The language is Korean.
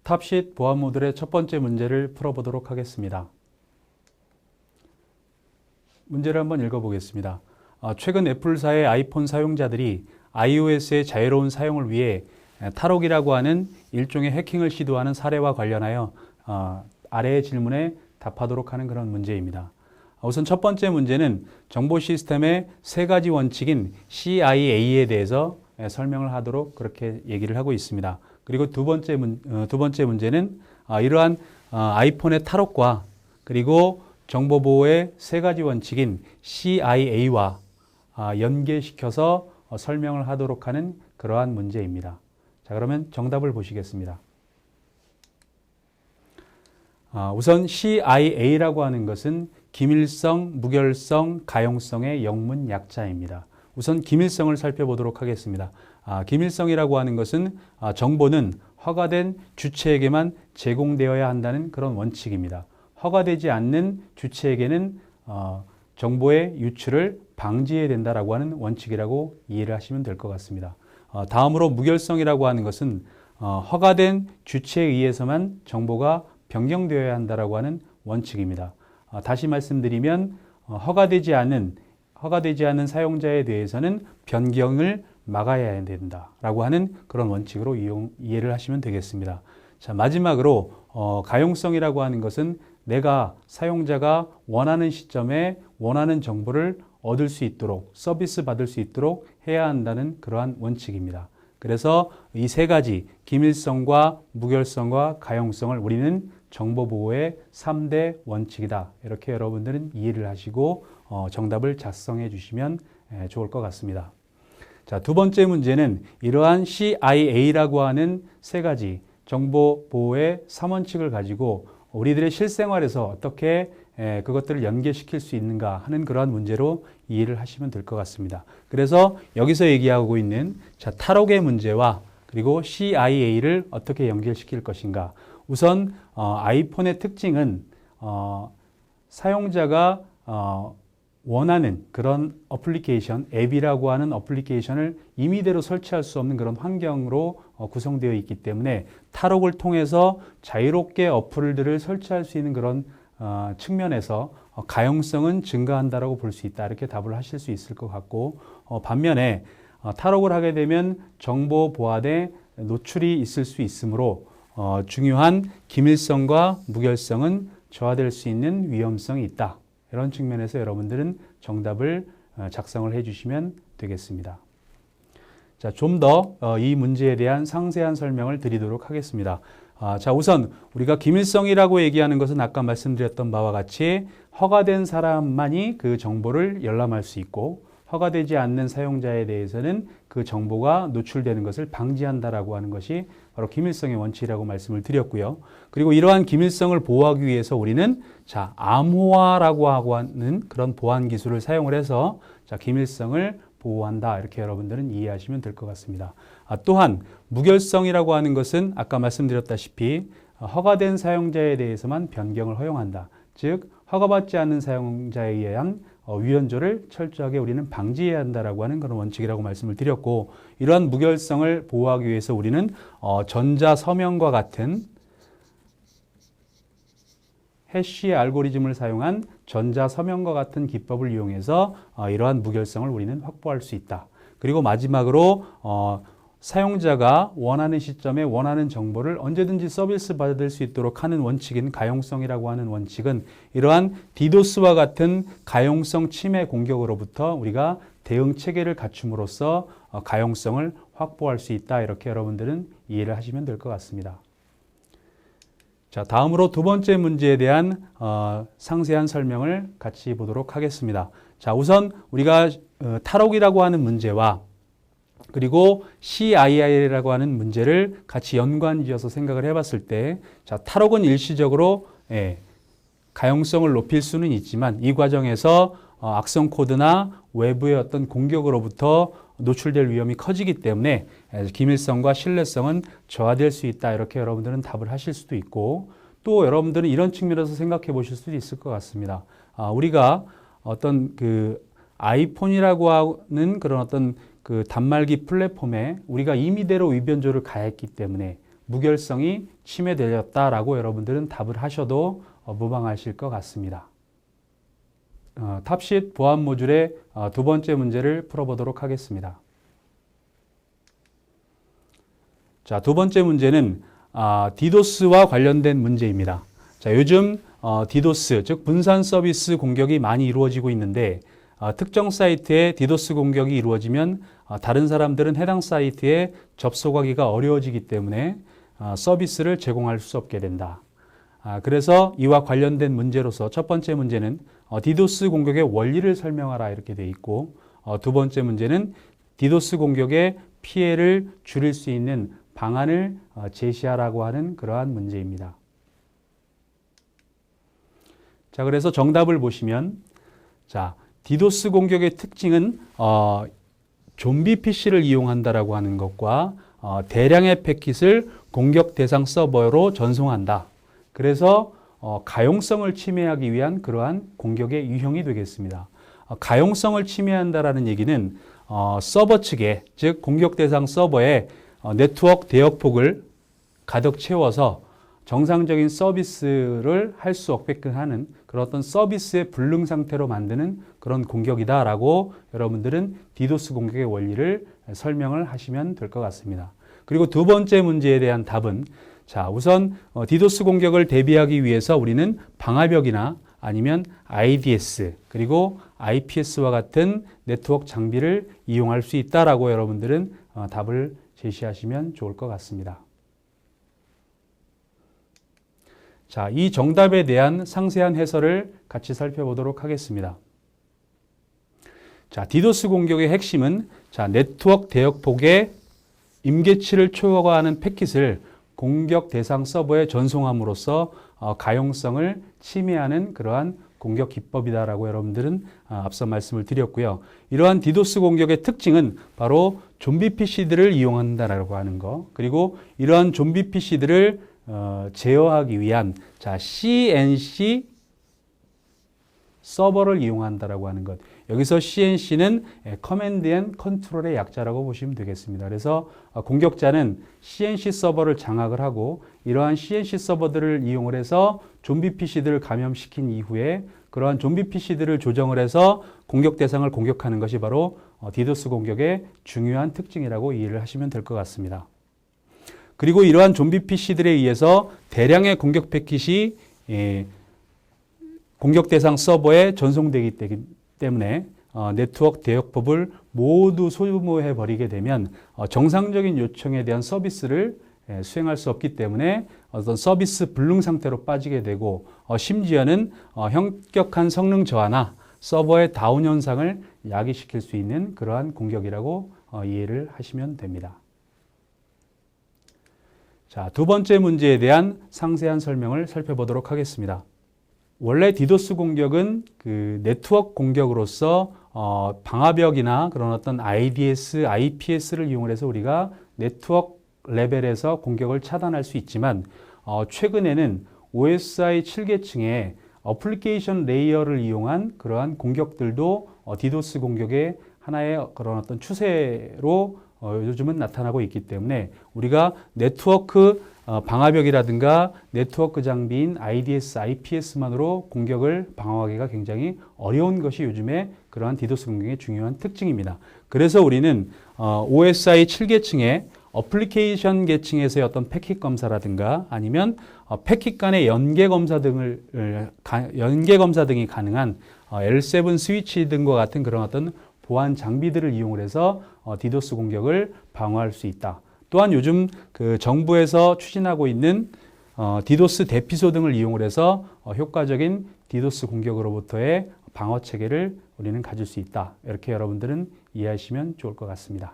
탑sheet 보안 모듈의 첫 번째 문제를 풀어보도록 하겠습니다. 문제를 한번 읽어보겠습니다. 최근 애플사의 아이폰 사용자들이 iOS의 자유로운 사용을 위해 탈옥이라고 하는 일종의 해킹을 시도하는 사례와 관련하여 아래의 질문에 답하도록 하는 그런 문제입니다. 우선 첫 번째 문제는 정보 시스템의 세 가지 원칙인 CIA에 대해서 설명을 하도록 그렇게 얘기를 하고 있습니다. 그리고 두 번째 문제는 이러한 아이폰의 탈옥과 그리고 정보 보호의 세 가지 원칙인 CIA와 연계시켜서 설명을 하도록 하는 그러한 문제입니다. 자, 그러면 정답을 보시겠습니다. 우선 CIA라고 하는 것은 기밀성, 무결성, 가용성의 영문 약자입니다. 우선 기밀성을 살펴보도록 하겠습니다. 기밀성이라고 하는 것은 정보는 허가된 주체에게만 제공되어야 한다는 그런 원칙입니다. 허가되지 않는 주체에게는 정보의 유출을 방지해야 된다라고 하는 원칙이라고 이해를 하시면 될 것 같습니다. 다음으로 무결성이라고 하는 것은 허가된 주체에 의해서만 정보가 변경되어야 한다라고 하는 원칙입니다. 다시 말씀드리면 허가되지 않은 사용자에 대해서는 변경을 막아야 된다라고 하는 그런 원칙으로 이해를 하시면 되겠습니다. 자, 마지막으로 가용성이라고 하는 것은 내가 사용자가 원하는 시점에 원하는 정보를 얻을 수 있도록 서비스 받을 수 있도록 해야 한다는 그러한 원칙입니다. 그래서 이 세 가지 기밀성과 무결성과 가용성을 우리는 정보보호의 3대 원칙이다. 이렇게 여러분들은 이해를 하시고 정답을 작성해 주시면 좋을 것 같습니다. 자, 두 번째 문제는 이러한 CIA라고 하는 세 가지 정보보호의 3원칙을 가지고 우리들의 실생활에서 어떻게 그것들을 연계시킬 수 있는가 하는 그러한 문제로 이해를 하시면 될 것 같습니다. 그래서 여기서 얘기하고 있는 탈옥의 문제와 그리고 CIA를 어떻게 연결시킬 것인가. 우선 아이폰의 특징은 사용자가 원하는 그런 어플리케이션, 앱이라고 하는 어플리케이션을 임의대로 설치할 수 없는 그런 환경으로 구성되어 있기 때문에 탈옥을 통해서 자유롭게 어플들을 설치할 수 있는 그런 측면에서 가용성은 증가한다라고 볼 수 있다. 이렇게 답을 하실 수 있을 것 같고, 반면에 탈옥을 하게 되면 정보 보안에 노출이 있을 수 있으므로 중요한 기밀성과 무결성은 저하될 수 있는 위험성이 있다. 이런 측면에서 여러분들은 정답을 작성을 해주시면 되겠습니다. 자, 좀 더 이 문제에 대한 상세한 설명을 드리도록 하겠습니다. 자, 우선 우리가 기밀성이라고 얘기하는 것은 아까 말씀드렸던 바와 같이 허가된 사람만이 그 정보를 열람할 수 있고 허가되지 않는 사용자에 대해서는 그 정보가 노출되는 것을 방지한다라고 하는 것이 바로 기밀성의 원칙이라고 말씀을 드렸고요. 그리고 이러한 기밀성을 보호하기 위해서 우리는 암호화라고 하는 그런 보안 기술을 사용을 해서 기밀성을 보호한다. 이렇게 여러분들은 이해하시면 될 것 같습니다. 또한 무결성이라고 하는 것은 아까 말씀드렸다시피 허가된 사용자에 대해서만 변경을 허용한다. 즉 허가받지 않는 사용자에 의한 위헌조를 철저하게 우리는 방지해야 한다라고 하는 그런 원칙이라고 말씀을 드렸고, 이러한 무결성을 보호하기 위해서 우리는 전자서명과 같은 해시 알고리즘을 사용한 전자서명과 같은 기법을 이용해서 이러한 무결성을 우리는 확보할 수 있다. 그리고 마지막으로 사용자가 원하는 시점에 원하는 정보를 언제든지 서비스 받을 수 있도록 하는 원칙인 가용성이라고 하는 원칙은 이러한 디도스와 같은 가용성 침해 공격으로부터 우리가 대응 체계를 갖춤으로써 가용성을 확보할 수 있다. 이렇게 여러분들은 이해를 하시면 될 것 같습니다. 자, 다음으로 두 번째 문제에 대한 상세한 설명을 같이 보도록 하겠습니다. 자, 우선 우리가 탈옥이라고 하는 문제와 그리고 CIA라고 하는 문제를 같이 연관지어서 생각을 해봤을 때, 탈옥은 일시적으로 가용성을 높일 수는 있지만 이 과정에서 악성 코드나 외부의 어떤 공격으로부터 노출될 위험이 커지기 때문에 기밀성과 신뢰성은 저하될 수 있다. 이렇게 여러분들은 답을 하실 수도 있고, 또 여러분들은 이런 측면에서 생각해 보실 수도 있을 것 같습니다. 우리가 어떤 그 아이폰이라고 하는 그런 어떤 그 단말기 플랫폼에 우리가 임의대로 위변조를 가했기 때문에 무결성이 침해되었다라고 여러분들은 답을 하셔도 무방하실 것 같습니다. 탑sheet 보안 모듈의 두 번째 문제를 풀어보도록 하겠습니다. 자, 두 번째 문제는 디도스와 관련된 문제입니다. 자, 요즘 디도스, 즉 분산 서비스 공격이 많이 이루어지고 있는데 특정 사이트에 디도스 공격이 이루어지면 다른 사람들은 해당 사이트에 접속하기가 어려워지기 때문에 서비스를 제공할 수 없게 된다. 그래서 이와 관련된 문제로서 첫 번째 문제는 디도스 공격의 원리를 설명하라 이렇게 돼 있고, 두 번째 문제는 디도스 공격의 피해를 줄일 수 있는 방안을 제시하라고 하는 그러한 문제입니다. 자, 그래서 정답을 보시면, 자, 디도스 공격의 특징은 좀비 PC를 이용한다라고 하는 것과 대량의 패킷을 공격 대상 서버로 전송한다. 그래서 가용성을 침해하기 위한 그러한 공격의 유형이 되겠습니다. 가용성을 침해한다라는 얘기는 서버 측에, 즉 공격 대상 서버에 네트워크 대역폭을 가득 채워서 정상적인 서비스를 할 수 없게끔 하는 그런 어떤 서비스의 불능 상태로 만드는 그런 공격이다라고 여러분들은 디도스 공격의 원리를 설명을 하시면 될 것 같습니다. 그리고 두 번째 문제에 대한 답은, 자, 우선 디도스 공격을 대비하기 위해서 우리는 방화벽이나 아니면 IDS 그리고 IPS와 같은 네트워크 장비를 이용할 수 있다라고 여러분들은 답을 제시하시면 좋을 것 같습니다. 자, 이 정답에 대한 상세한 해설을 같이 살펴보도록 하겠습니다. 자, 디도스 공격의 핵심은, 자, 네트워크 대역폭의 임계치를 초과하는 패킷을 공격 대상 서버에 전송함으로써 가용성을 침해하는 그러한 공격 기법이다라고 여러분들은 앞서 말씀을 드렸고요. 이러한 디도스 공격의 특징은 바로 좀비 PC들을 이용한다라고 하는 거, 그리고 이러한 좀비 PC들을 제어하기 위한, 자, CNC 서버를 이용한다라고 하는 것. 여기서 CNC는 커맨드 앤 컨트롤의 약자라고 보시면 되겠습니다. 그래서 공격자는 CNC 서버를 장악을 하고 이러한 CNC 서버들을 이용을 해서 좀비 PC들을 감염시킨 이후에 그러한 좀비 PC들을 조정을 해서 공격 대상을 공격하는 것이 바로 디도스 공격의 중요한 특징이라고 이해를 하시면 될 것 같습니다. 그리고 이러한 좀비 PC들에 의해서 대량의 공격 패킷이 공격 대상 서버에 전송되기 때문에 네트워크 대역폭을 모두 소모해 버리게 되면 정상적인 요청에 대한 서비스를 수행할 수 없기 때문에 어떤 서비스 불능 상태로 빠지게 되고 심지어는 현격한 성능 저하나 서버의 다운 현상을 야기시킬 수 있는 그러한 공격이라고 이해를 하시면 됩니다. 자, 두 번째 문제에 대한 상세한 설명을 살펴보도록 하겠습니다. 원래 디도스 공격은 그 네트워크 공격으로서 방화벽이나 그런 어떤 IDS, IPS를 이용을 해서 우리가 네트워크 레벨에서 공격을 차단할 수 있지만 최근에는 OSI 7계층의 어플리케이션 레이어를 이용한 그러한 공격들도 디도스 공격의 하나의 그런 어떤 추세로 요즘은 나타나고 있기 때문에 우리가 네트워크 방화벽이라든가 네트워크 장비인 IDS, IPS만으로 공격을 방어하기가 굉장히 어려운 것이 요즘에 그러한 디도스 공격의 중요한 특징입니다. 그래서 우리는 OSI 7계층의 어플리케이션 계층에서의 어떤 패킷 검사라든가 아니면 패킷 간의 연계 검사 등이 가능한 L7 스위치 등과 같은 그런 어떤 보안 장비들을 이용을 해서 디도스 공격을 방어할 수 있다. 또한 요즘 그 정부에서 추진하고 있는 디도스 대피소 등을 이용을 해서 효과적인 디도스 공격으로부터의 방어 체계를 우리는 가질 수 있다. 이렇게 여러분들은 이해하시면 좋을 것 같습니다.